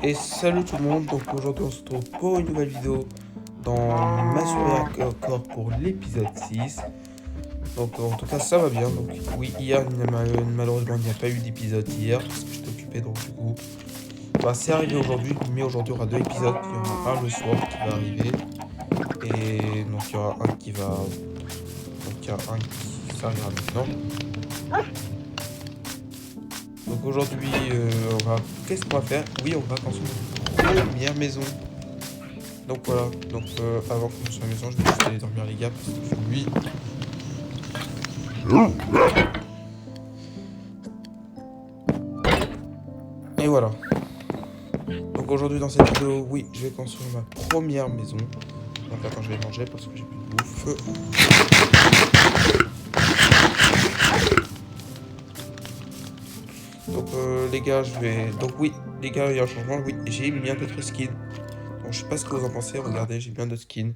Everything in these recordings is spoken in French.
Et salut tout le monde, donc aujourd'hui on se retrouve pour une nouvelle vidéo dans ma survie encore pour l'épisode 6. Donc en tout cas ça va bien, donc oui hier malheureusement il n'y a pas eu d'épisode hier parce que j'étais occupé, donc du coup bah, c'est arrivé aujourd'hui, mais aujourd'hui il y aura deux épisodes, il y aura un le soir qui va arriver et donc il y aura un qui va... Donc il y a un qui s'arrivera maintenant. Donc aujourd'hui on va... Qu'est-ce qu'on va faire? Oui, on va construire notre première maison. Donc voilà, donc avant qu'on soit à la maison, je vais juste aller dormir les gars parce que lui. Et voilà. Donc aujourd'hui dans cette vidéo, oui, je vais construire ma première maison. Donc attends, je vais manger parce que j'ai plus de bouffe. Donc les gars, je vais... Donc oui, les gars, il y a un changement. Oui, j'ai mis un d'autres skins. Donc je sais pas ce que vous en pensez. Regardez, j'ai bien de skins.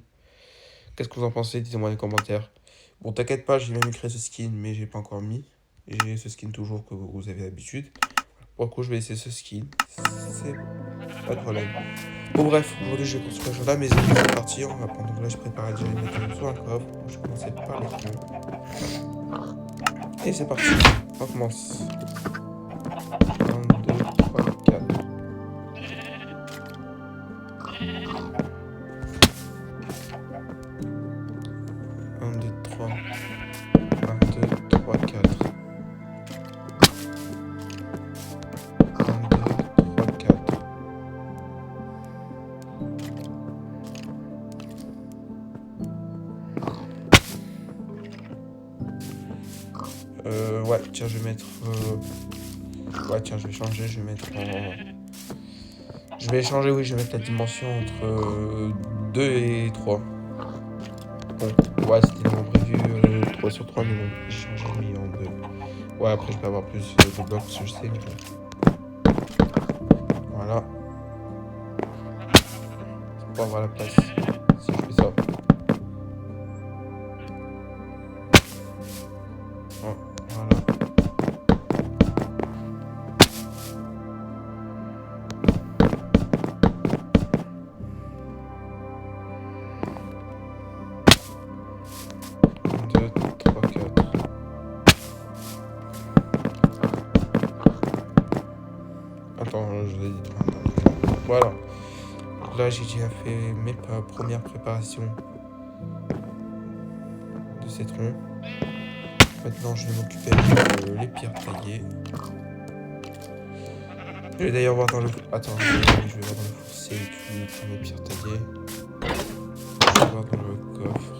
Qu'est-ce que vous en pensez? Dites-moi dans les commentaires. Bon, t'inquiète pas, j'ai même créé ce skin, mais j'ai pas encore mis. Et j'ai ce skin toujours que vous avez l'habitude. Pour le coup, je vais laisser ce skin. C'est pas de problème. Bon, bref, aujourd'hui, je vais construire la maison. C'est parti, on va prendre. Donc là, je prépare déjà les matériaux sur un coffre. Je vais commencer par les troncs. Et c'est parti. On commence. 1, 2, 3, 4. 1, 2, 3. 1, 2, 3, 4. 1, 2, 3, 4. Ouais, tiens, je vais mettre... Ouais, tiens, je vais changer, je vais mettre en... Je vais changer, oui, je vais mettre la dimension entre 2 et 3. Bon, ouais, c'était mon prévu 3 sur 3, mais bon, j'ai changé, j'ai mis en 2. Ouais, après, je peux avoir plus de blocs, je sais, mais bon. Voilà. Pour avoir la place, si je fais ça. Oh, voilà. Attends, je l'ai dit. Voilà. Donc là, j'ai déjà fait mes premières préparations de ces troncs. Maintenant, je vais m'occuper avec les pierres taillées. Je vais d'ailleurs voir dans le... Attends, je vais voir dans le fossé qui prend mes pierres taillées. Je vais voir dans le coffre.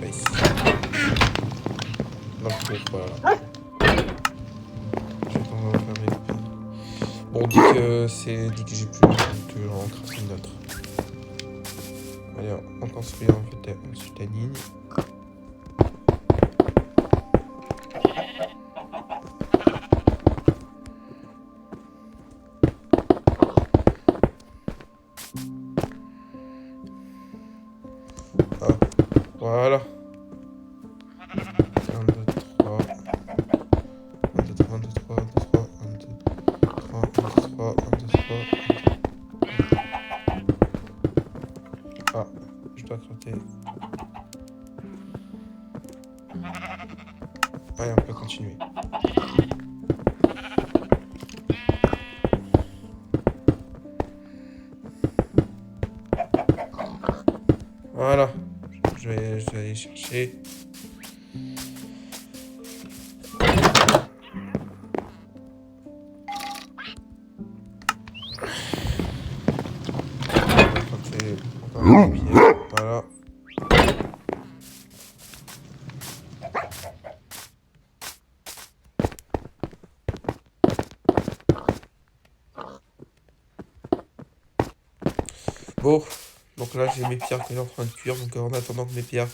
Pas ici. Dans le coffre, voilà. Je vais t'en faire mes pierres. Bon, dit que j'ai plus, donc j'en craft une autre. Allez, on construit ensuite la ligne. Ah, voilà. 1, 2, 3. 1, 2, 3, 1, 2, 3, 1, 2, 3, 1, 2, 3, 1, 2, 3, 1, 2, 3. Ah, je dois crafter. Allez, on peut continuer. Voilà. Je vais aller chercher. Voilà. Bon, donc là j'ai mes pierres qui sont en train de cuire. Donc en attendant que mes pierres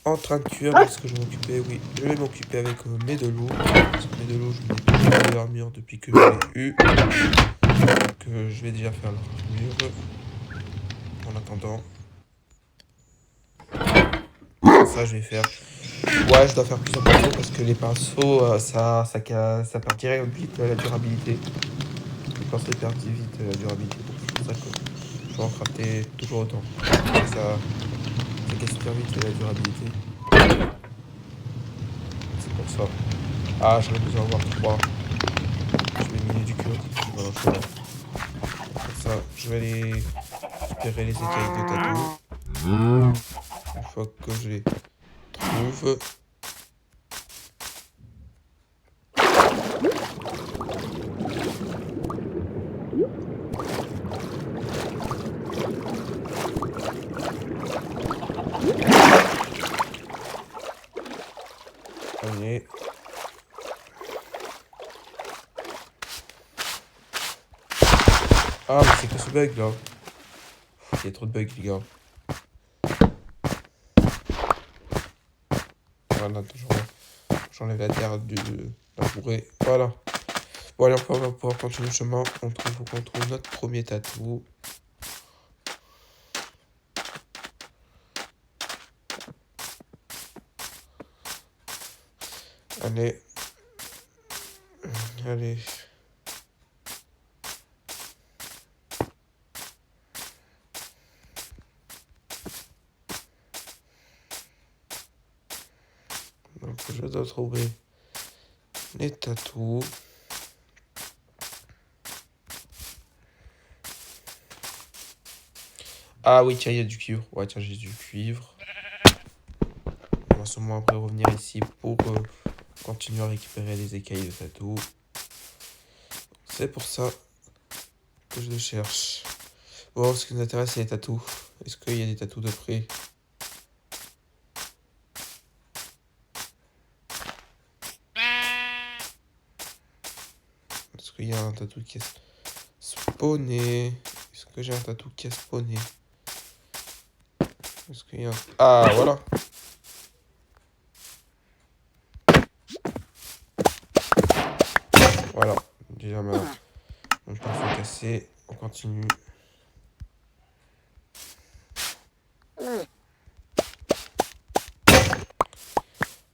en train de cuire, parce que je vais m'occuper, oui, je vais m'occuper avec mes deux loups. Parce que mes deux loups, je n'ai plus de l'armure depuis que je l'ai eu. Donc je vais déjà faire l'armure. En attendant. Ça je vais faire Ouais, je dois faire plusieurs pinceaux parce que les pinceaux, ça perd direct vite la durabilité. Les pinceaux ils perdent vite la durabilité. Donc c'est pour ça que je vais en crafter toujours autant. Ça casse hyper vite la durabilité. C'est pour ça. Ah, j'aurais besoin d'avoir 3. Je vais miner du cuir d'ici pendant que je suis là. Pour ça, je vais aller récupérer les écailles de tatou. Une fois que je les trouve. Allez. Ah, mais c'est que ce bug là. Il y a trop de bugs, les gars. Voilà, j'enlève la terre du labourer. Voilà. Bon, allez, on va pouvoir continuer le chemin. Faut qu'on trouve notre premier tatou. Allez. Allez. Donc, je dois trouver les tatous. Ah oui, tiens, il y a du cuivre. Ouais, tiens, j'ai du cuivre. On va sûrement après revenir ici pour continuer à récupérer les écailles de tatou. C'est pour ça que je le cherche. Bon, ce qui nous intéresse, c'est les tatous. Est-ce qu'il y a des tatous de près? Est-ce qu'il y a un tatou qui est spawné? Est-ce que j'ai un tatou qui est spawné? Est-ce qu'il y a un... Ah, voilà. Voilà. Déjà, mon pinceau cassé. On continue.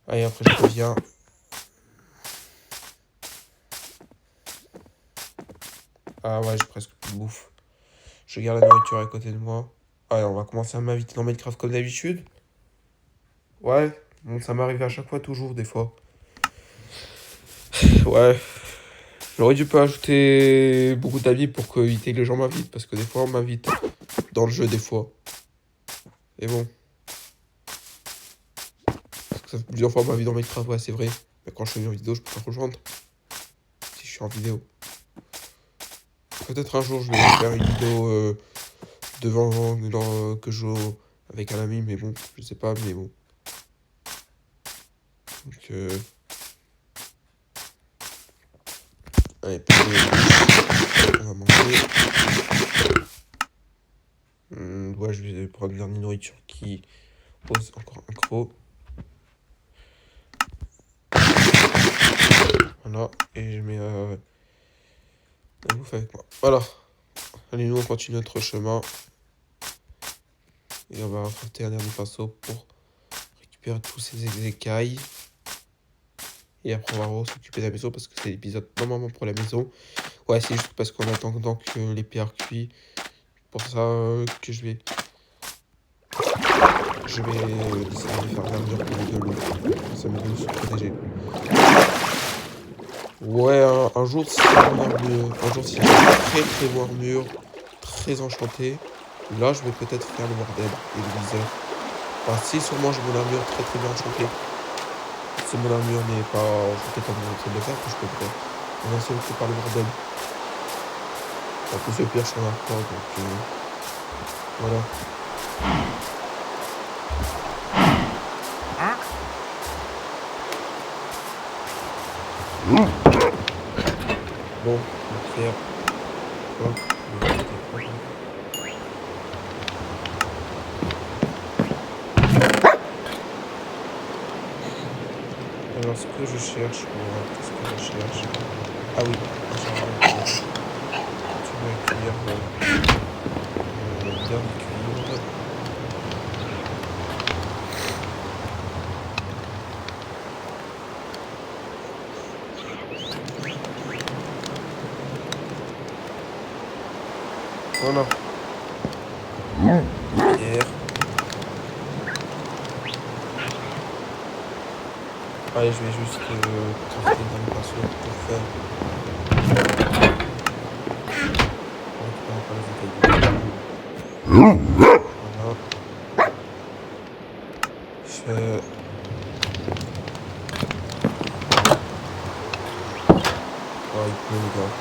Allez, après, je reviens. Ah ouais, j'ai presque plus de bouffe. Je garde la nourriture à côté de moi. Allez, on va commencer à m'inviter dans Minecraft comme d'habitude. Ouais, bon, ça m'arrive à chaque fois, toujours, des fois. Ouais, j'aurais dû pas ajouter beaucoup d'amis pour éviter que les gens m'invitent, parce que des fois, on m'invite dans le jeu, des fois. Et bon. Parce que ça fait plusieurs fois, on m'invite dans Minecraft, ouais, c'est vrai. Mais quand je fais une vidéo, je peux pas rejoindre. Si je suis en vidéo. Peut-être un jour, je vais faire une vidéo que je joue avec un ami, mais bon, je sais pas, mais bon. Donc, allez, on va manger. Ouais, je vais prendre une dernière nourriture qui pose encore un croc. Voilà, et je mets la bouffe avec moi. Voilà. Allez, nous, on continue notre chemin. Et on va crafter un dernier pinceau pour récupérer tous ces écailles. Et après, on va s'occuper de la maison parce que c'est l'épisode normalement pour la maison. Ouais, c'est juste parce qu'on attend que les pierres cuisent. Pour ça que je vais essayer de faire l'armure pour les de l'eau. Ça me donne se protéger. Ouais, un jour, si j'ai une très très bonne armure, très enchantée, là, je vais peut-être faire le bordel et le viseur. Enfin, si sûrement j'ai mon armure très très bien enchantée. Si mon armure n'est pas enchantée comme on est en train de le faire, que je peux peut-être commencer aussi par le bordel. En plus, le pire, je suis en hardcore, donc voilà. Bon, on va faire quoi? Alors, ce que je cherche, qu'est-ce que je cherche? Ah oui, tu vas cuire bien cuire. Voilà. Pierre. Allez, je vais juste transférer une perso pour faire. On récupère encore les écailles du début. Voilà. Je... Oh, il pleut, les gars.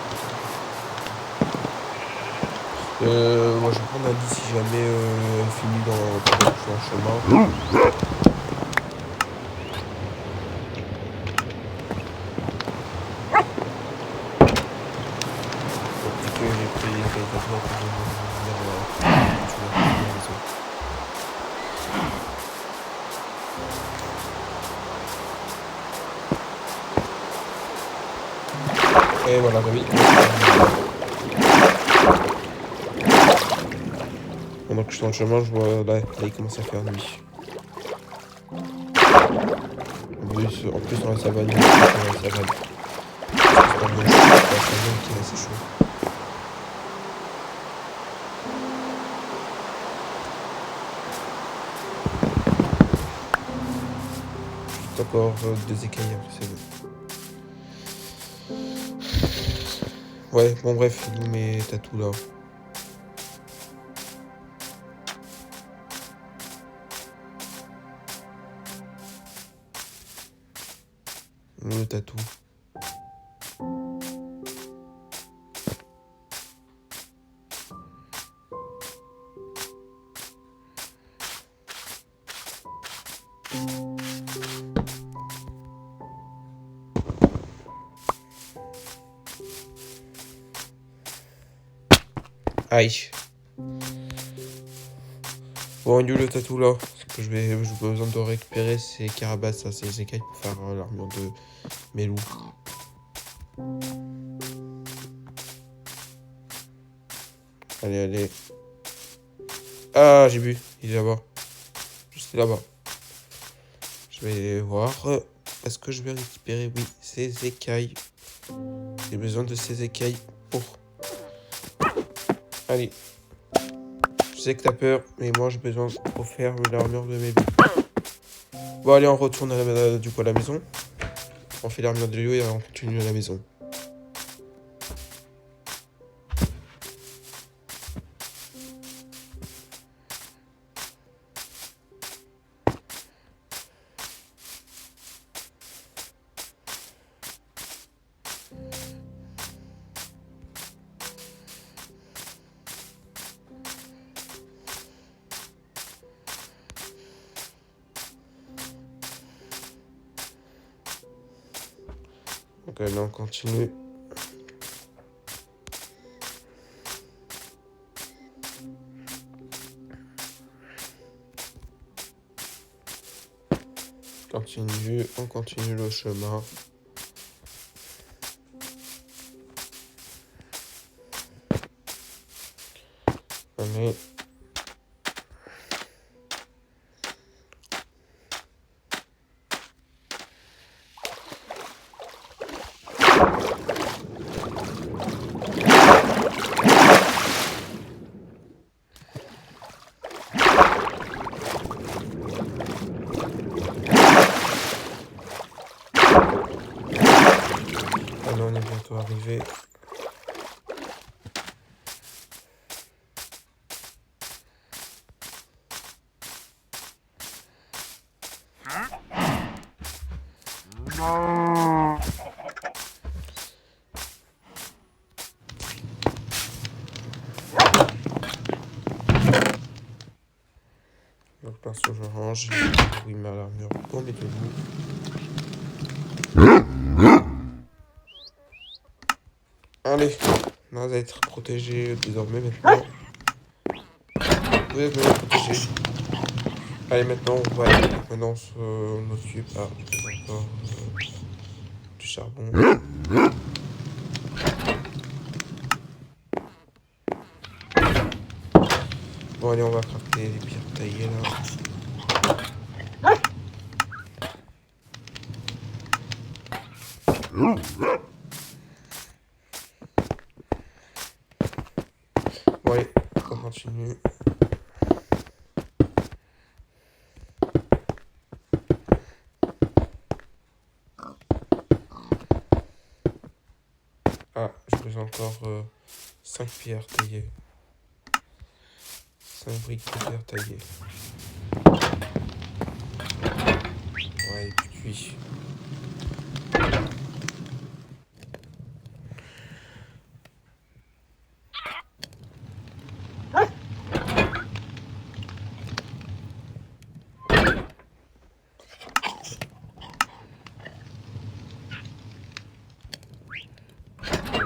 Moi, je vais prendre un 10 si jamais elle finit dans le chemin. Donc, du coup, j'ai pris les écailles d'abord pour venir tu vois, à la maison. Et voilà, bah oui. Pendant que je suis dans le chemin, je vois là, il commence à faire nuit. En plus dans la savane, il y a dans la savane. C'est pas bien chaud, c'est la savane qui est assez chaud. Juste encore 2 écailles, après c'est bon. Ouais, bon bref, nous mes tatous là. Le tatou. Aïe. Bon, il est où le tatou là? Parce que j'ai besoin de récupérer ces carabasses, ça, ces écailles pour faire l'armure de mes loups. Allez, allez. Ah, j'ai vu, il est là-bas. Juste là-bas. Je vais voir. Est-ce que je vais récupérer, oui, ces écailles. J'ai besoin de ces écailles pour... Allez. Je sais que t'as peur, mais moi j'ai besoin pour faire l'armure de mes loups. Bon, allez, on retourne du coup à la maison. On fait l'armure de loup et on continue à la maison. Donc là, on continue. On continue le chemin. Allez. Allez, on est bientôt arrivé. Donc, pinceau, je range. Oui, mais à l'armure pour mes deux loups. Allez, on va être protégé désormais maintenant. Vous êtes bien protégé. Allez, maintenant, on va aller. Maintenant, on occupe. Ah, encore du charbon. Bon, allez, on va crafter les pierres taillées là. Bon, Bon, allez, on continue. Ah, j'ai besoin encore 5 pierres taillées. 5 briques de pierre taillées. Ouais, et puis cuit.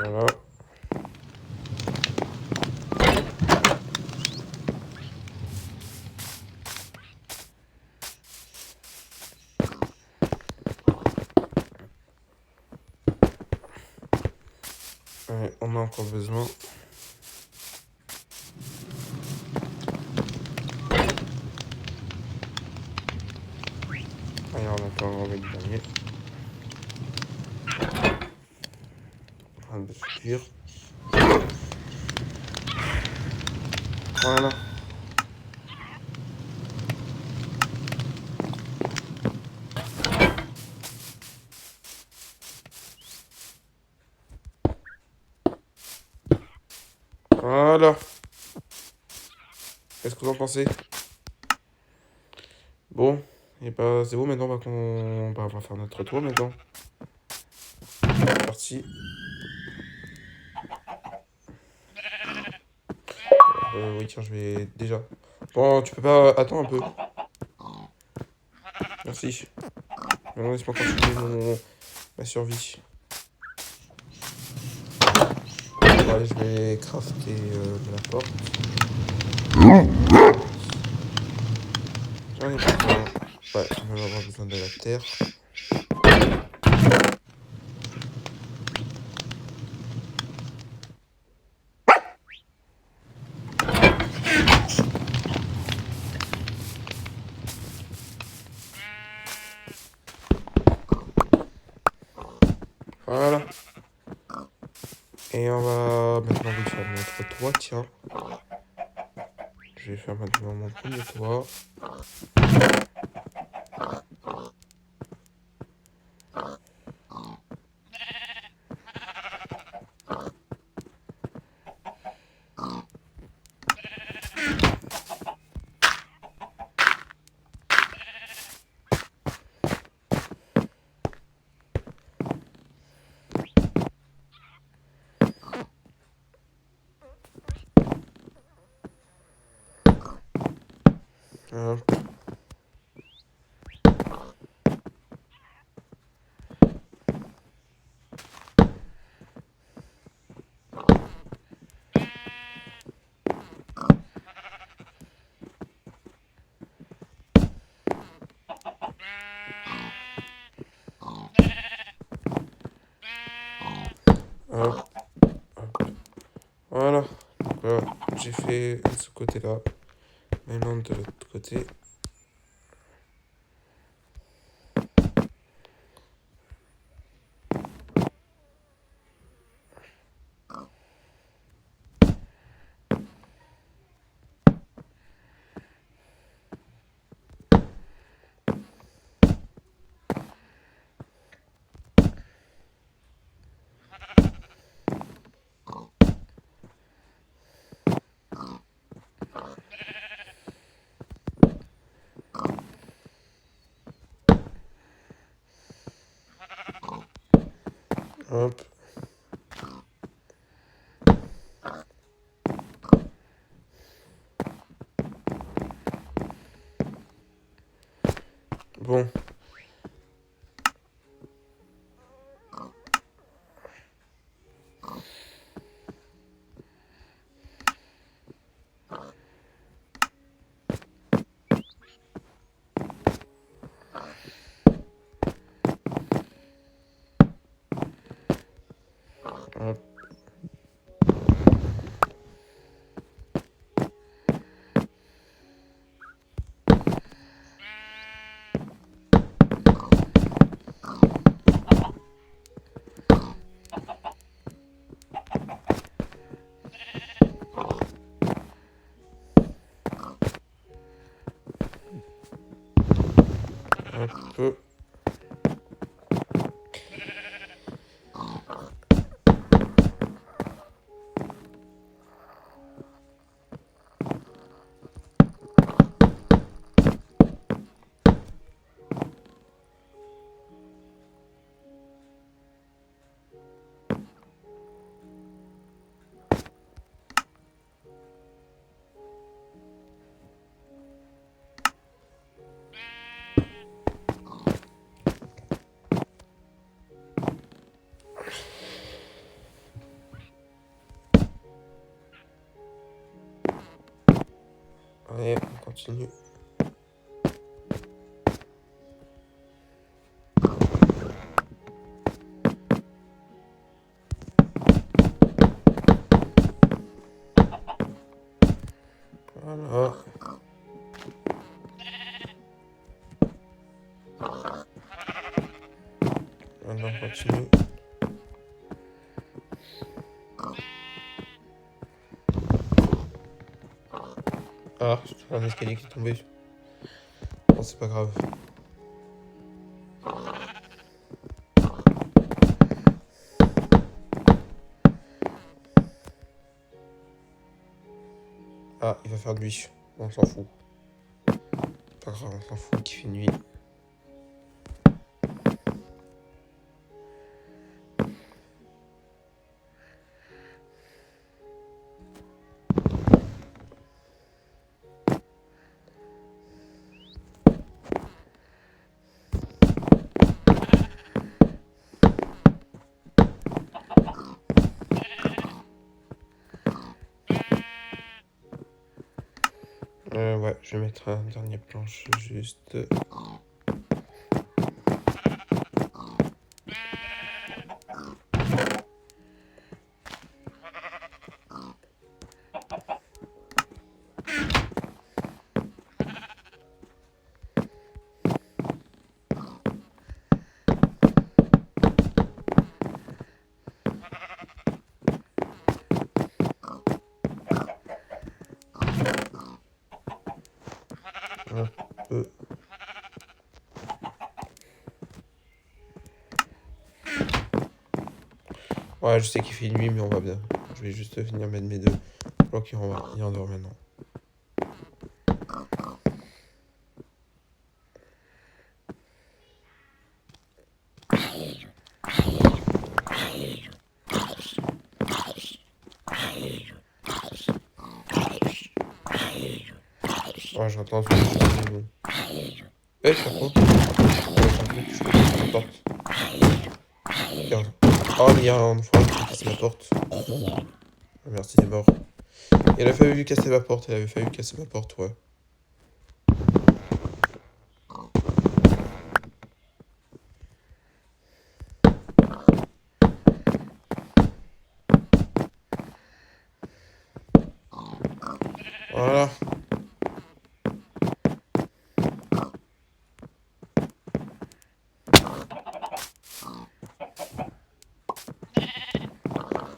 Voilà. Ouais, on a encore besoin. Allez, on a encore un le dernier. En train de se cuire. Voilà. Voilà. Qu'est-ce que vous en pensez? Bon, et bah c'est bon maintenant, on va faire notre tour maintenant. C'est parti. Oui, tiens, je vais déjà. Bon, tu peux pas attends un peu. Merci. Maintenant, laisse-moi continuer ma survie. Bon, allez, je vais crafter la porte. J'en ai besoin. Ouais, on va avoir besoin de la terre. Voilà. Et on va maintenant faire notre toit, tiens. Je vais faire maintenant mon premier toit. Hop. Hop. Hop. Voilà. Donc voilà, j'ai fait de ce côté-là. Maintenant de l'autre côté. Hop. Bon. Hop. Allez, on continue. Voilà. Maintenant, on continue. Ah, c'est un escalier qui est tombé. Bon, c'est pas grave. Ah, il va faire nuit. On s'en fout. Pas grave, on s'en fout qu'il fait nuit. Ouais, je vais mettre un dernier planche juste. Un peu. Ouais, je sais qu'il fait nuit, mais on va bien. Je vais juste venir mettre mes deux blocs et on endort maintenant. Ouais, j'entends ce que je dis. Eh, ça quoi? Je porte. Regarde. Oh, mais il y a un enfant qui a cassé ma porte. Ah, merci, il est mort. Il a fallu lui casser ma porte, il avait fallu casser ma porte, ouais. Voilà.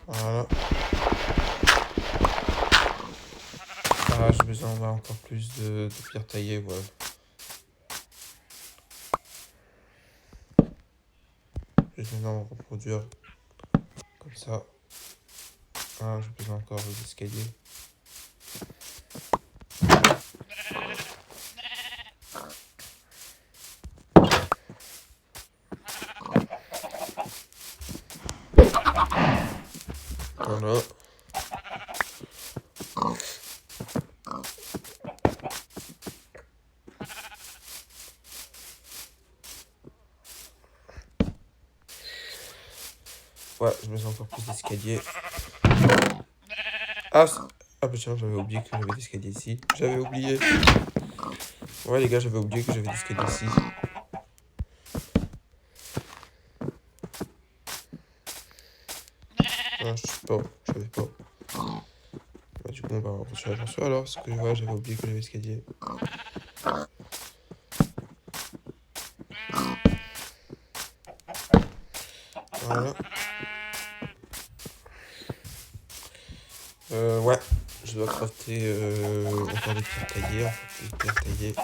Voilà. Ah, j'ai besoin encore plus de pierre taillée, ouais. Je vais maintenant reproduire comme ça. Ah, j'ai besoin encore des escaliers. Voilà. Ouais, j'ai besoin encore plus d'escaliers. Ah, ah bah tiens, j'avais oublié que j'avais des escaliers ici. J'avais oublié. Ouais, les gars, j'avais oublié que j'avais des escaliers ici. Ah, je sais pas, je savais pas. Bah, du coup, on va continuer l'ascenseur alors, parce que ouais, j'avais oublié que j'avais l'escalier. Voilà. Ouais, je dois crafter encore des pierres taillées, encore plus de pierres taillées.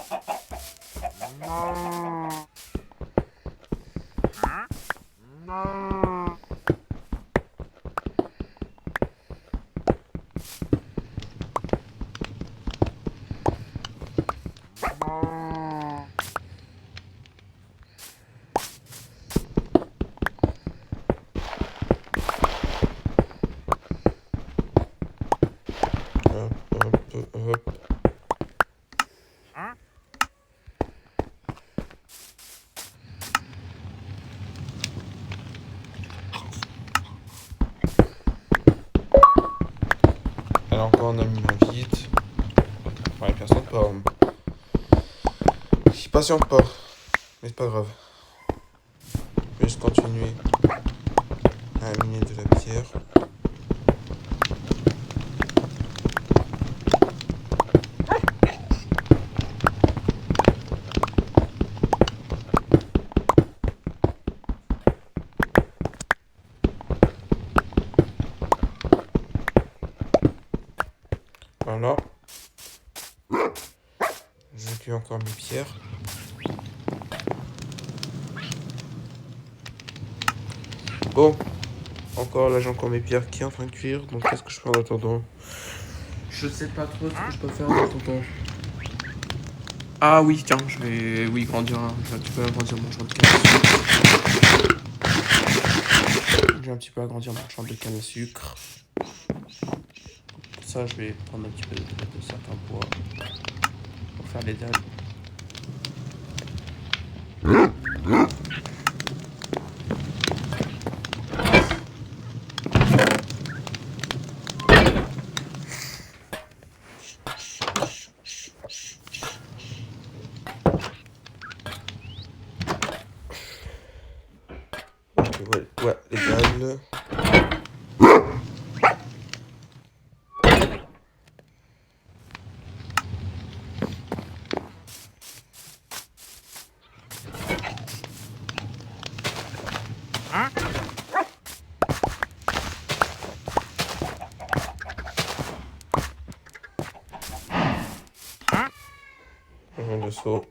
Hop, hop, hop. Alors, quand on a mis vite. Ouais, personne peut pas. Il patiente pas. Mais c'est pas grave. Je vais juste continuer à miner de la pierre. Voilà. Je cuis encore mes pierres. Bon. Encore là j'ai encore mes pierres qui est en train de cuire. Donc qu'est-ce que je fais en attendant? Je sais pas trop ce que je peux faire en attendant. Ah oui, tiens, je vais grandir. Je vais un petit peu agrandir mon champ de canne à sucre. Je vais un petit peu agrandir mon champ de canne à sucre. Pour ça, je vais prendre un petit peu de certains bois pour faire les dalles. Ouais, les dalles. Le seau.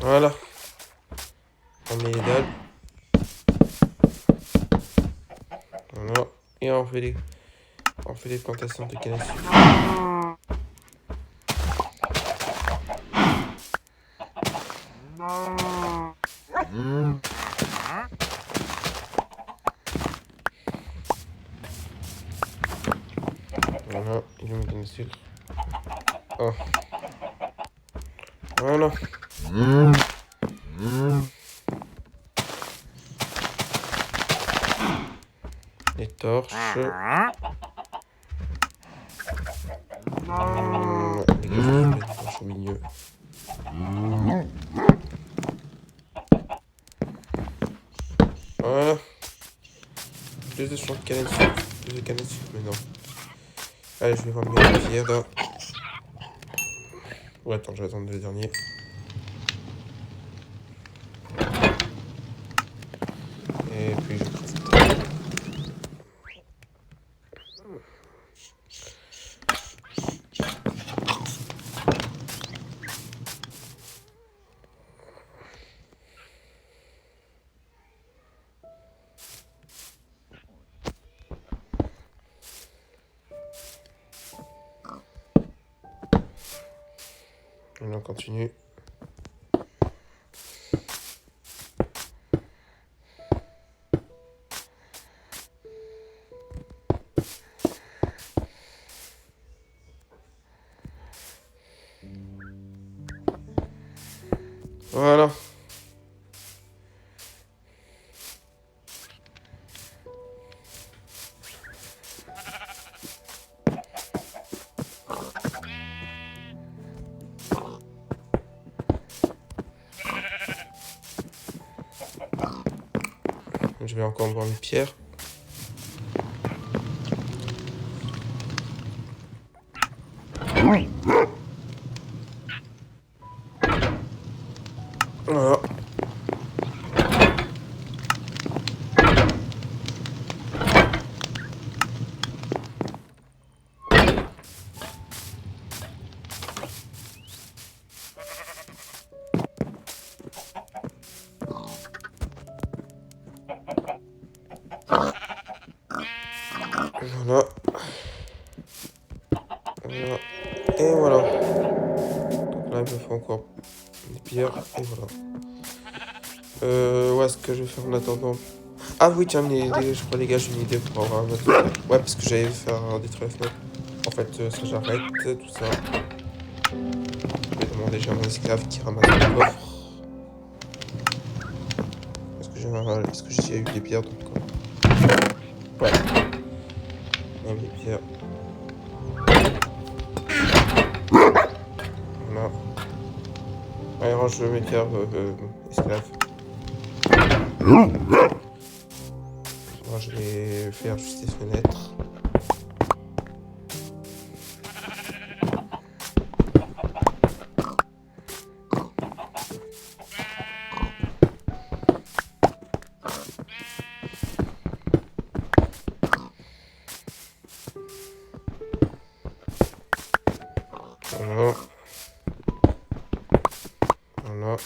Voilà. On met les dalles. Voilà. Et on fait les plantations de canne à sucre. Voilà, il me donne le sucre. Oh. Voilà. Les torches. Les gars, je vais mettre les torches au milieu. Voilà. Plus de champs de canne à sucre. Plus de canne à sucre maintenant. Allez, je vais prendre mes pierres là. Ouais, attends, je vais attendre le dernier. Et puis je craft. Et on continue. Voilà. Je vais encore voir mes pierres. Voilà. Voilà. Voilà. Et voilà. Donc là, il me faut encore des pierres. Et voilà. Ouais, ce que je vais faire en attendant. Ah oui, tiens, je crois, les gars, j'ai une idée pour avoir un autre. Ouais, parce que j'allais faire détruire la fenêtre. En fait, ça, j'arrête tout ça. Je vais demander déjà à mon esclave qui ramasse le coffre. Est-ce que j'ai déjà eu des pierres dans le coffre? Ouais, même des pierres. Voilà. Allez, range mes pierres, esclave. Moi, je vais faire juste des fenêtres. Voilà. Voilà.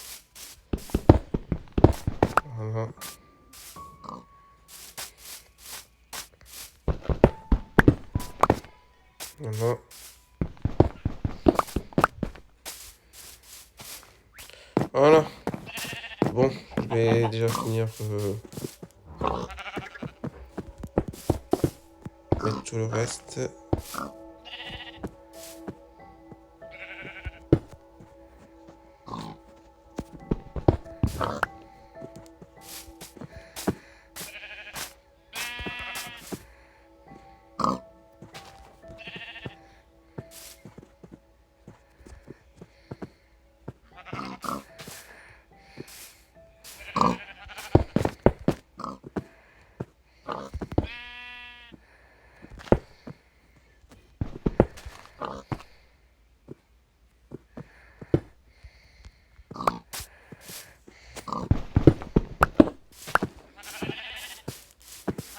Voilà. Voilà. Voilà. Bon, je vais déjà finir mettre tout le reste.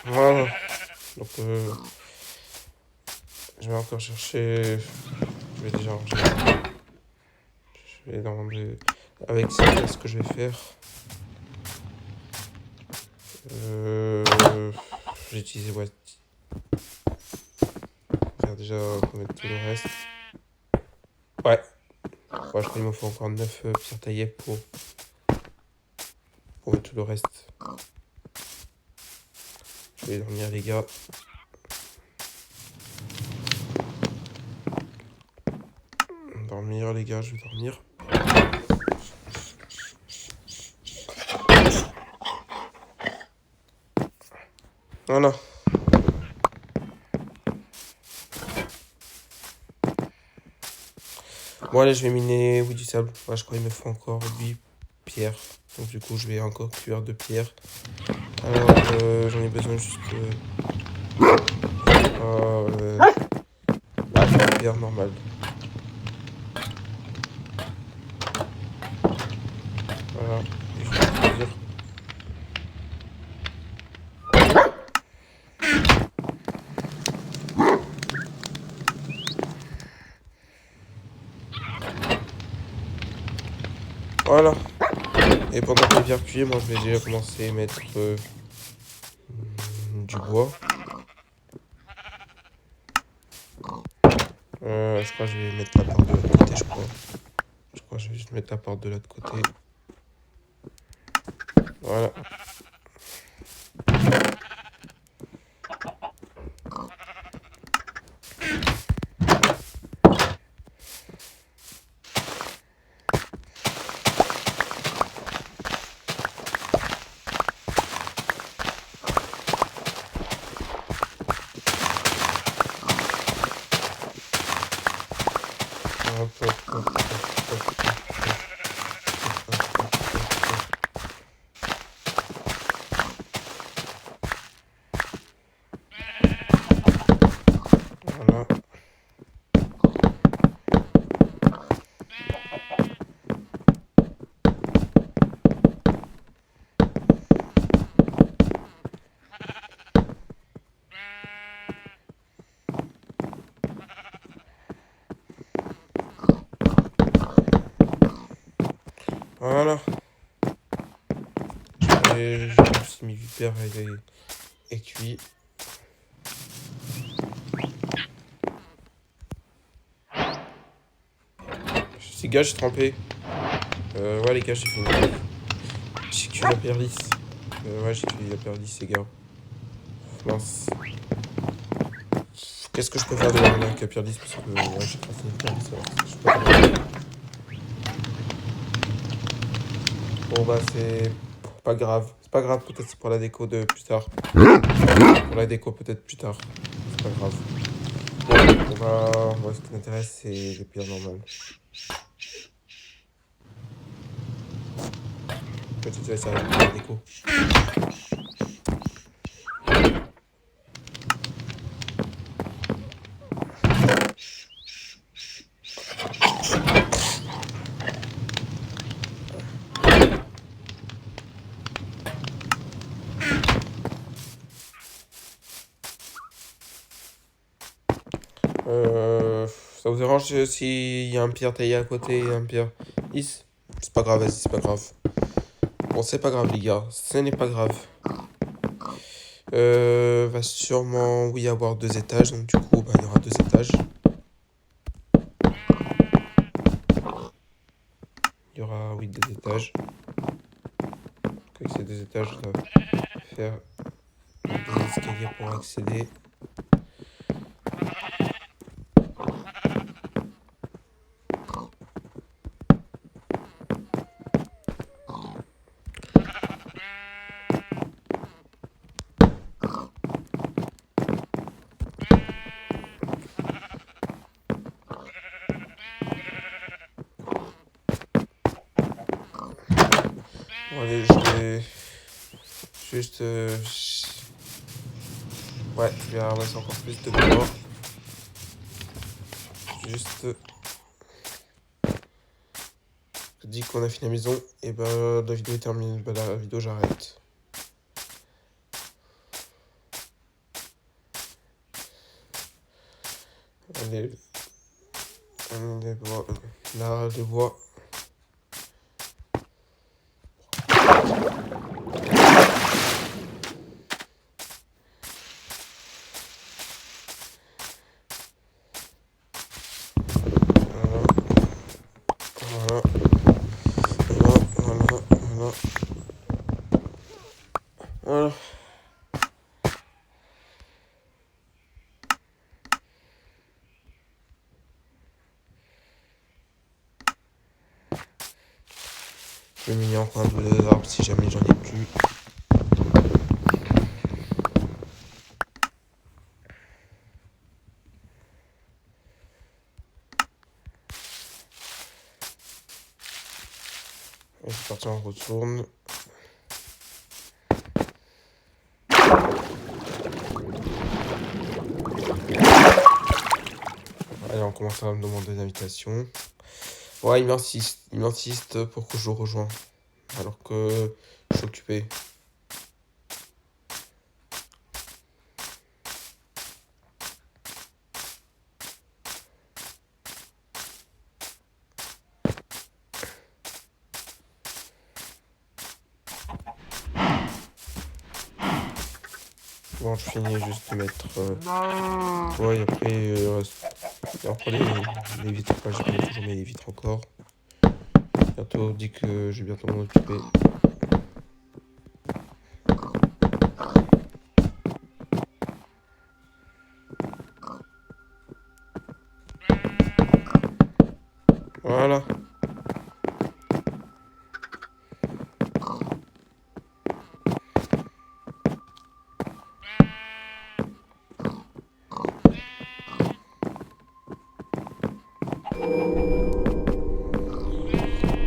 Voilà. Donc, je vais encore chercher. Je vais déjà ranger. Je vais ranger. Avec ça, ce que je vais faire. J'ai utilisé ouais. Faire déjà pour mettre tout le reste. Ouais. Ouais, je crois qu'il me faut encore 9 pierres taillées pour mettre tout le reste. Je vais dormir, les gars. Dormir, les gars, je vais dormir. Voilà. Bon, allez, je vais miner oui, du sable. Ouais, je crois qu'il me faut encore 8 pierres. Donc, du coup, je vais encore cuire 2 pierres. Alors, j'en ai besoin juste. 3 pierres normales. Voilà. Et je vais dire. Voilà. Et pendant que les pierres cuisent, moi, je vais déjà commencer à mettre du bois. Je crois que je vais mettre la porte de l'autre côté, je crois. Je crois que je vais juste mettre la porte de l'autre côté. Voilà. Hop, hop, hop, hop, hop, hop. Voilà. Voilà. J'ai aussi mis vipère et cuit. gars, j'ai trempé. Ouais, les gars, j'ai fait une trempe. J'ai tué la pierre lisse. Ouais, j'ai tué la pierre lisse, les gars. Mince. Qu'est-ce que je peux faire de mal avec la pierre lisse? Parce que ouais, j'ai crassé une pierre lisse. Alors, je peux pas faire. Bon, bah, c'est pas grave. C'est pas grave, peut-être c'est pour la déco de plus tard. Pour la déco, peut-être plus tard. C'est pas grave. Bon, ce qui m'intéresse, c'est les pierres normales. Peut-être que ça va servir pour la déco. Ça vous dérange s'il y a un pierre taillé à côté et un pierre lisse? C'est pas grave, vas-y, c'est pas grave. Bon, c'est pas grave, les gars. Ce n'est pas grave. Va sûrement, oui, avoir 2 étages. Donc, du coup, bah, il y aura 2 étages. Il y aura, oui, 2 étages. Donc, avec ces 2 étages, je dois faire des escaliers pour accéder. Bon, allez, je vais juste... Ouais, je vais ramasser encore plus de bois. Juste... Je dis qu'on a fini la maison, et bah la vidéo est terminée. Bah, la vidéo, j'arrête. Allez, les bois, là, les bois. Voilà, voilà, voilà, voilà. Voilà. Je vais mettre encore un peu d'arbres si jamais j'en ai plus. Et c'est parti, on retourne. Allez, on commence à me demander d'invitation. Ouais, il m'insiste pour que je le rejoigne. Alors que je suis occupé. Bon, je finis juste de mettre... Ouais, et après, et après les vitres. Enfin, j'ai pas toujours mis les vitres encore. Bientôt, dit que je vais bientôt m'en occuper. Voilà.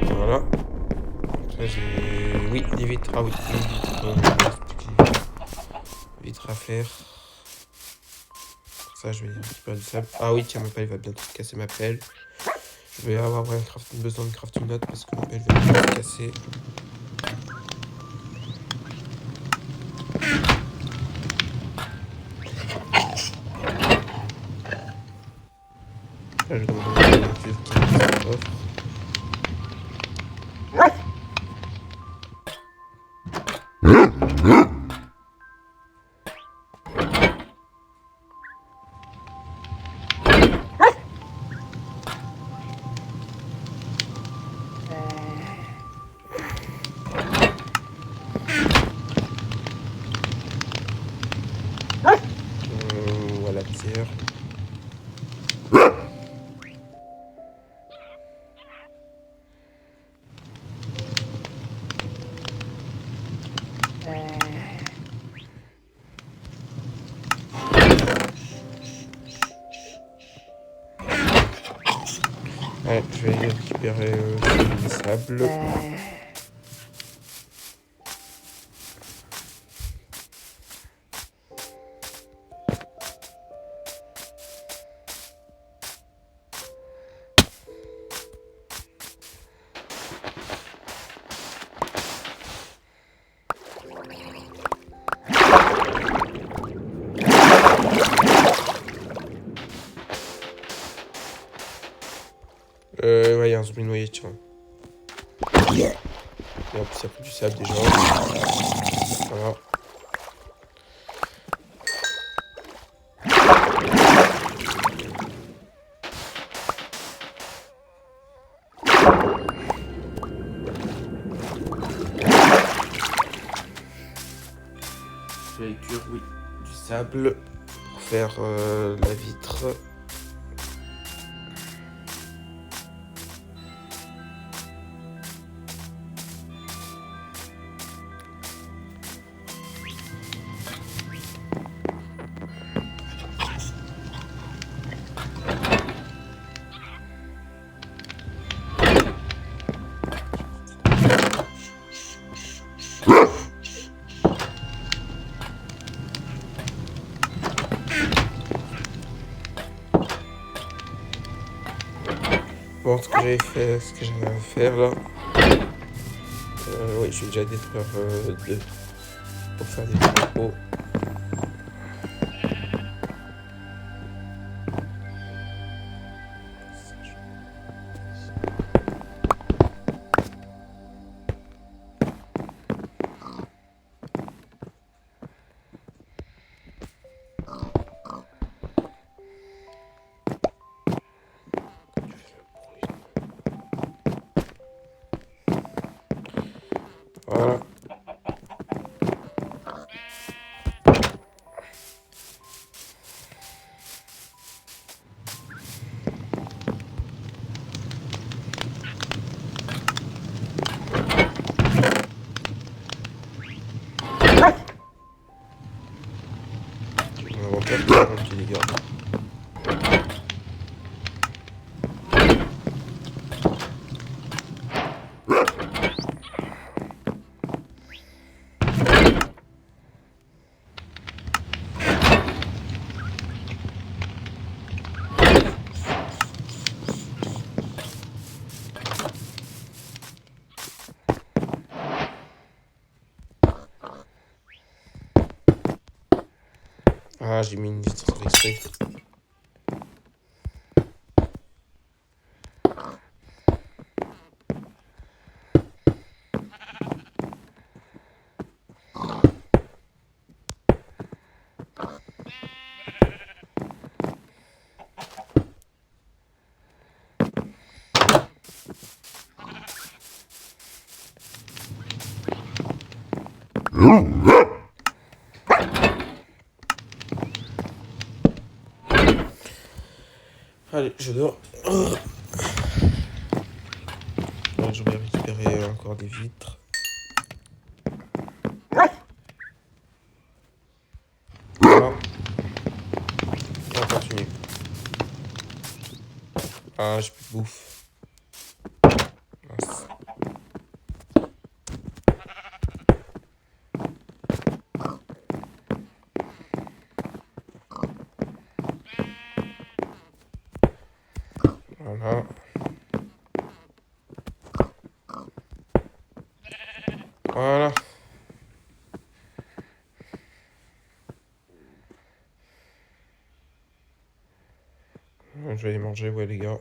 Voilà. Après, j'ai... Oui, les vitres. Ah oui, les vitres. Vitres à faire. Pour ça, je vais récupérer du sable. Ah oui, tiens, ma pelle va bientôt casser ma pelle. Je vais avoir besoin de crafter une autre parce que ma pelle va bientôt casser. Là, je demande à cuivre qui offre. l'intérieur. Ouais, je vais aller récupérer le sable. Ouais, il y a un zombie noyé, tiens. Et en plus, il y a plus du sable déjà. Voilà. Je vais cuire, oui, du sable pour faire la vitre. Bon, ce que j'avais fait, ce que j'avais à faire là. Oui, je vais déjà détruire deux pour faire des drapeaux. Voilà. Mon inventaire qui est rempli, les gars. Ah, j'ai mis une vitre sans exprès. Allez, je dors. Là, je vais récupérer encore des vitres. Voilà. Et on continue. Ah, j'ai plus de bouffe. Mince. Voilà. Voilà. Je vais aller manger, ouais, les gars.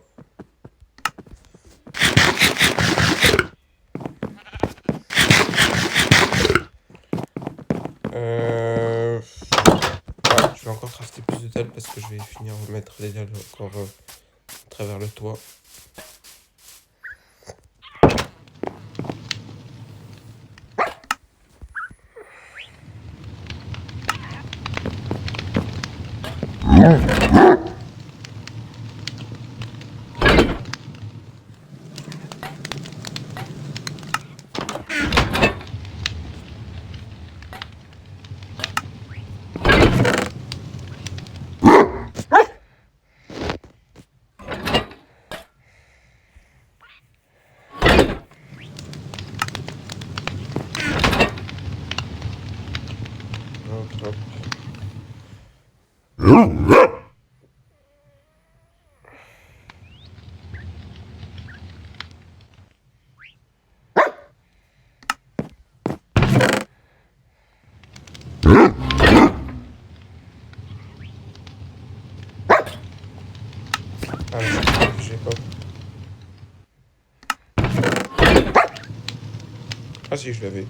Ah, je vais encore crafter plus de dalles parce que je vais finir de mettre des dalles encore à travers le toit. Hop. Ah, j'ai pas. Ah si, je l'avais.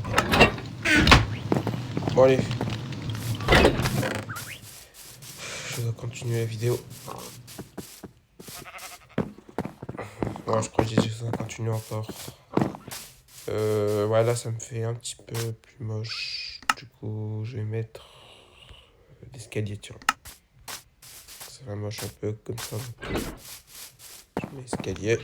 Bon allez, je dois continuer la vidéo. Ouais, je crois que j'ai ça continue encore. Ouais, là, ça me fait un petit peu plus moche. Du coup, je vais mettre l'escalier, tiens. Ça va moche un peu comme ça. Je mets l'escalier.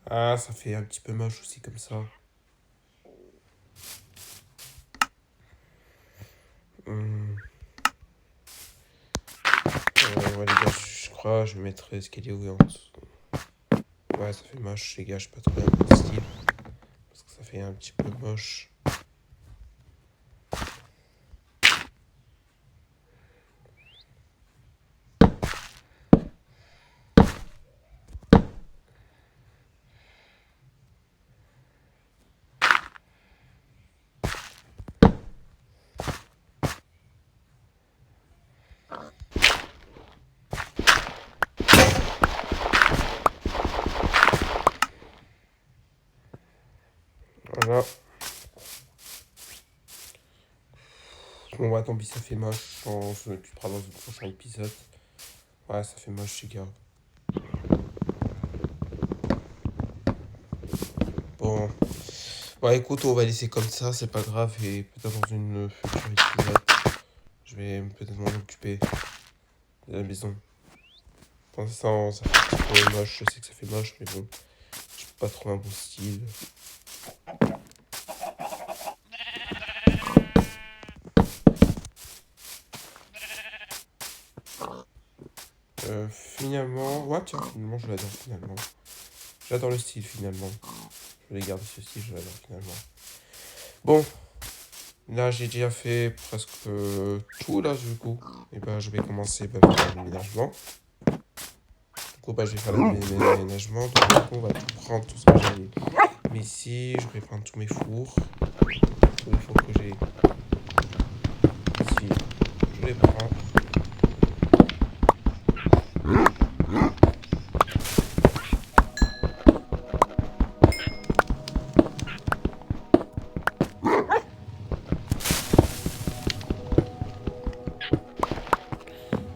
Ah, ça fait un petit peu moche aussi comme ça. Ouais, les gars, je crois je vais mettre l'escalier en dessous. Ouais, ça fait moche, les gars, je sais pas trop bien mon style. Parce que ça fait un petit peu moche. Voilà. Bon, bah tant pis, ça fait moche. On se occupera dans un prochain épisode. Ouais, ça fait moche, les gars. Bon. Bah écoute, on va laisser comme ça, c'est pas grave. Et peut-être dans une future épisode, je vais peut-être m'en occuper de la maison. Pour l'instant, ça fait un petit peu moche. Je sais que ça fait moche, mais bon, j'ai pas trop un bon style. Finalement, ouais, tiens, finalement, je l'adore finalement. J'adore le style finalement. Je vais garder ce style, je l'adore finalement. Bon, là j'ai déjà fait presque tout là du coup. Et ben je vais commencer par faire l'aménagement. Du coup, bah, je vais faire l'aménagement. Donc, du coup, on va tout prendre, tout ce que j'ai mis ici. Je vais prendre tous mes fours. Tous les fours que j'ai ici, je les prends.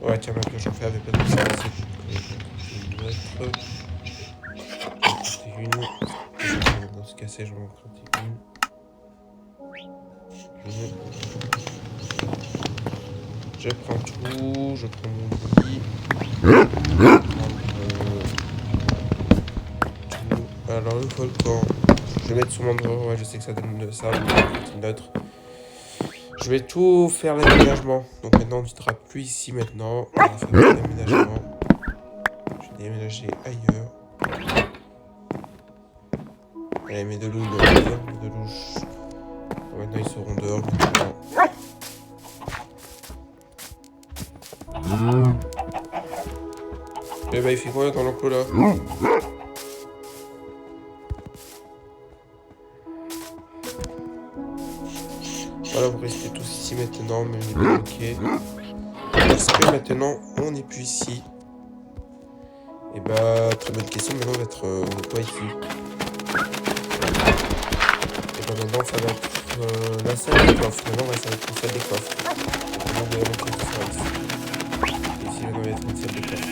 Ouais, tiens, maintenant j'en fais avec la ça. Je vais mettre. Une. Dans ce cas-ci, je vais en craquer une. Je prends tout, je prends mon lit. Tout. Alors le volcan, je vais mettre sur mon endroit, ouais, je sais que ça donne de ça, c'est neutre. Je vais tout faire l'aménagement. Donc maintenant on ne sera plus ici maintenant. On va faire l'aménagement. Je vais déménager ailleurs. Allez, mes deux loups, mes deux louches. Maintenant ils seront dehors maintenant. Eh bah il fait quoi dans l'enclos là? Voilà, vous restez tous ici maintenant, mais on est bloqués. Est-ce que maintenant on n'est plus ici? Et bah, très bonne question. Maintenant, on va être quoi ici? Et bah, maintenant, ça va être la salle des coffres. Maintenant, ça va être une salle des coffres. Maintenant, on va rentrer tout ça ici. Ici, maintenant, on va être une salle des coffres.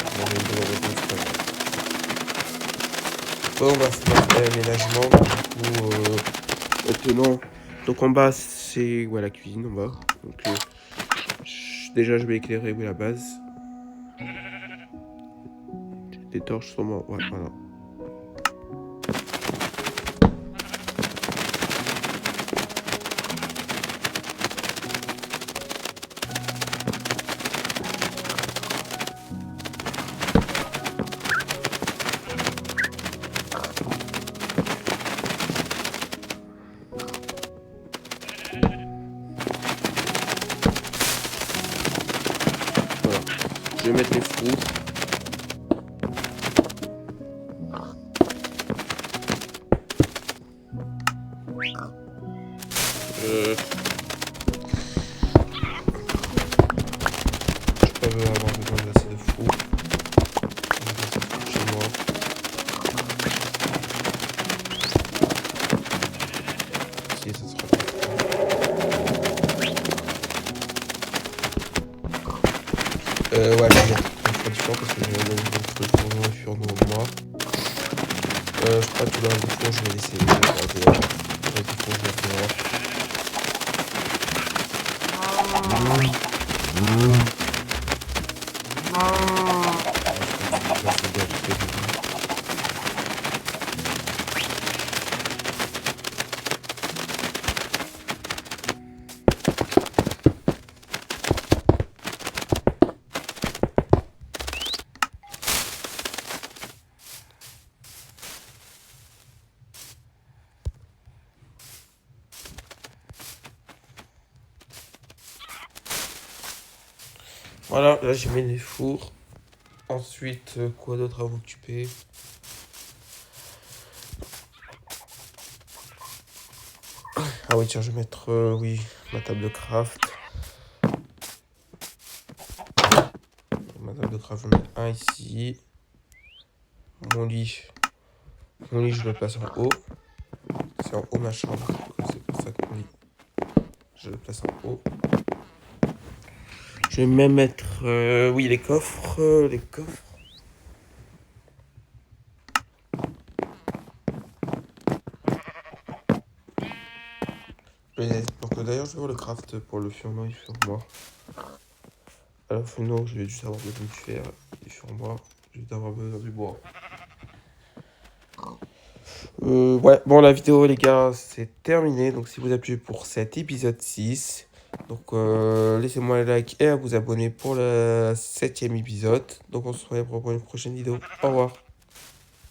Ah oui, bon, on va faire l'aménagement. Du coup, maintenant, donc en bas, c'est ouais, la cuisine en bas. Donc, déjà, je vais éclairer la base. Des torches sur moi. Ouais, voilà. Voilà. Je vais mettre les fours. Je peux avoir besoin d'assez de fours. Chez moi. Si, ça sera bien. Ouais, je vais mettre un four différent parce que j'ai le four noir sur moi. Je crois que tout le reste du four, je vais laisser dehors. Le reste du four, je vais mettre dehors. Là, c'est bien, tout est bon. Voilà, là j'ai mis les fours. Ensuite, quoi d'autre à m'occuper? Ah oui, tiens, je vais mettre oui, ma table de craft. Ma table de craft, j'en ai un ici. Mon lit. Mon lit, je le place en haut. C'est en haut ma chambre. C'est pour ça que mon lit, je le place en haut. Je vais même mettre oui, les coffres. Les coffres. Donc d'ailleurs, je vais voir le craft pour le fur noir et sur moi. Alors, le fur noir, je vais juste avoir besoin du fer. Et sur moi, je vais avoir besoin du bois. Ouais, bon, la vidéo, les gars, c'est terminé. Donc, si vous avez plu pour cet épisode 6, donc laissez-moi un like et à vous abonner pour le 7e épisode. Donc, on se retrouve pour une prochaine vidéo. Au revoir.